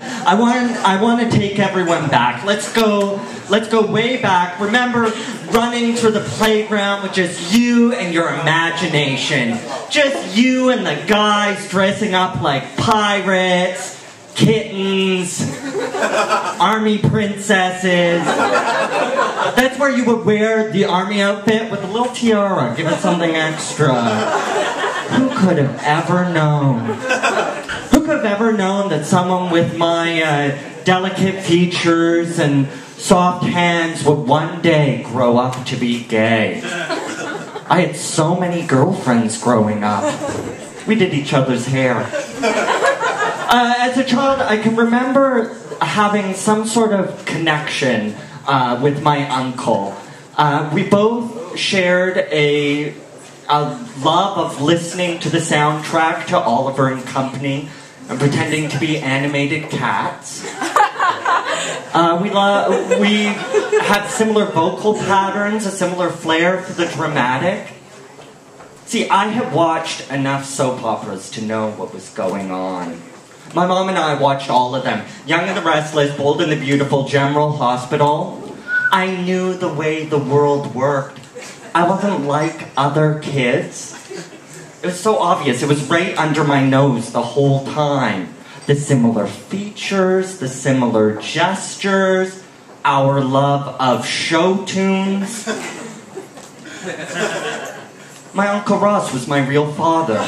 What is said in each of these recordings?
I want to take everyone back. Let's go way back. Remember running through the playground with just you and your imagination. Just you and the guys dressing up like pirates, kittens, army princesses. That's where you would wear the army outfit with a little tiara, give it something extra. Who could have ever known? Who could have ever known that someone with my delicate features and soft hands would one day grow up to be gay? I had so many girlfriends growing up. We did each other's hair. As a child, I can remember having some sort of connection with my uncle. We both shared a love of listening to the soundtrack to Oliver and Company and pretending to be animated cats. We had similar vocal patterns, a similar flair for the dramatic. See, I had watched enough soap operas to know what was going on. My mom and I watched all of them. Young and the Restless, Bold and the Beautiful, General Hospital. I knew the way the world worked. I wasn't like other kids. It was so obvious. It was right under my nose the whole time. The similar features, the similar gestures, our love of show tunes. My Uncle Ross was my real father.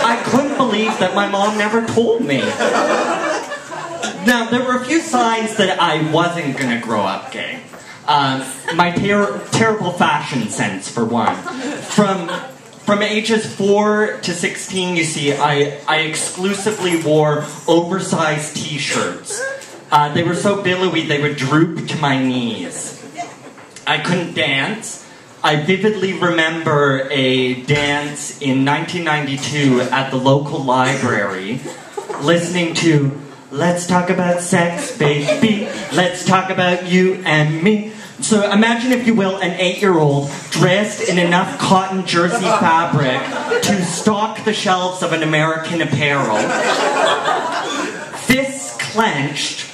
I couldn't believe that my mom never told me. Now, there were a few signs that I wasn't going to grow up gay. My terrible fashion sense, for one. From ages 4 to 16, you see, I exclusively wore oversized t-shirts. They were so billowy, they would droop to my knees. I couldn't dance. I vividly remember a dance in 1992 at the local library, listening to "Let's Talk About Sex, Baby, Let's Talk About You and Me." So imagine, if you will, an 8-year-old dressed in enough cotton jersey fabric to stock the shelves of an American Apparel, fists clenched,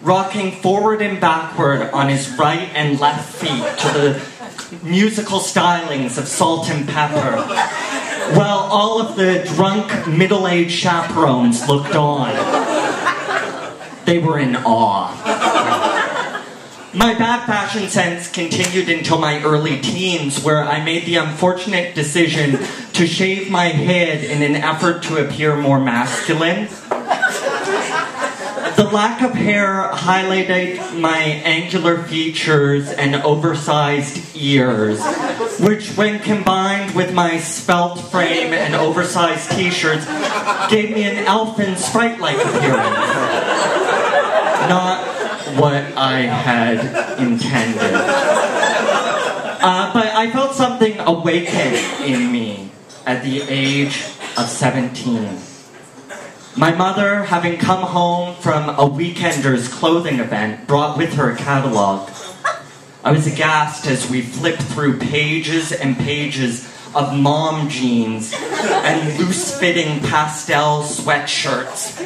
rocking forward and backward on his right and left feet to the musical stylings of Salt and Pepper, while all of the drunk middle-aged chaperones looked on. They were in awe. My bad fashion sense continued until my early teens, where I made the unfortunate decision to shave my head in an effort to appear more masculine. The lack of hair highlighted my angular features and oversized ears, which, when combined with my svelte frame and oversized t-shirts, gave me an elfin sprite-like appearance. Not what I had intended. But I felt something awaken in me at the age of 17. My mother, having come home from a weekender's clothing event, brought with her a catalog. I was aghast as we flipped through pages and pages of mom jeans and loose-fitting pastel sweatshirts.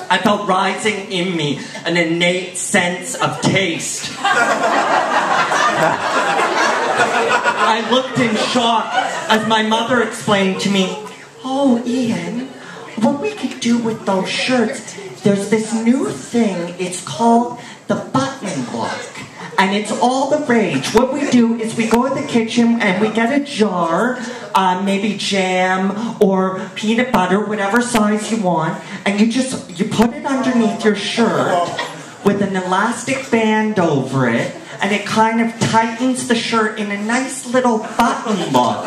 I felt rising in me an innate sense of taste. I looked in shock as my mother explained to me, "Oh, Ian, what we could do with those shirts, there's this new thing, it's called the button look. And it's all the rage. What we do is we go in the kitchen and we get a jar, maybe jam or peanut butter, whatever size you want, and you put it underneath your shirt with an elastic band over it, and it kind of tightens the shirt in a nice little button look."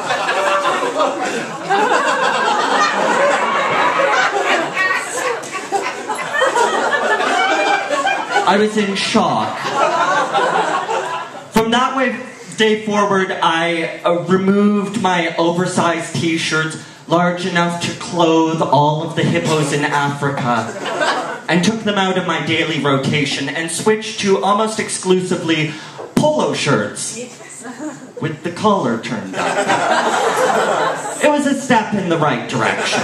I was in shock. From that day forward, I removed my oversized t-shirts large enough to clothe all of the hippos in Africa, and took them out of my daily rotation and switched to almost exclusively polo shirts with the collar turned up. It was a step in the right direction.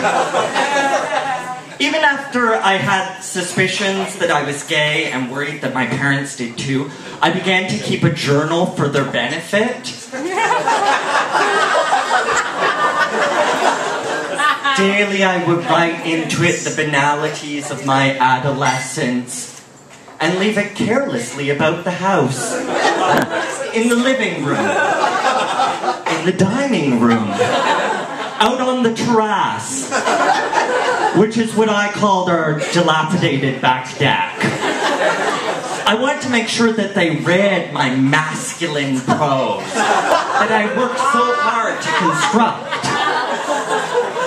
Even after I had suspicions that I was gay and worried that my parents did too, I began to keep a journal for their benefit. Daily I would write into it the banalities of my adolescence and leave it carelessly about the house. In the living room. In the dining room. Out on the terrace. Which is what I called our dilapidated back deck. I wanted to make sure that they read my masculine prose that I worked so hard to construct.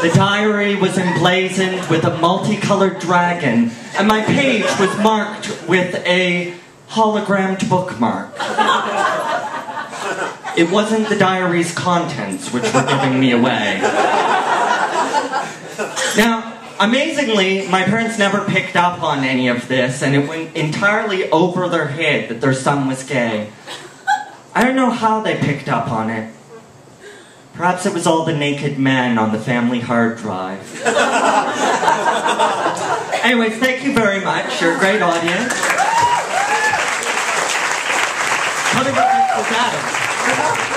The diary was emblazoned with a multicolored dragon, and my page was marked with a hologrammed bookmark. It wasn't the diary's contents which were giving me away. Now, amazingly, my parents never picked up on any of this, and it went entirely over their head that their son was gay. I don't know how they picked up on it. Perhaps it was all the naked men on the family hard drive. Anyways, thank you very much. You're a great audience. Tell me what this was, Adam.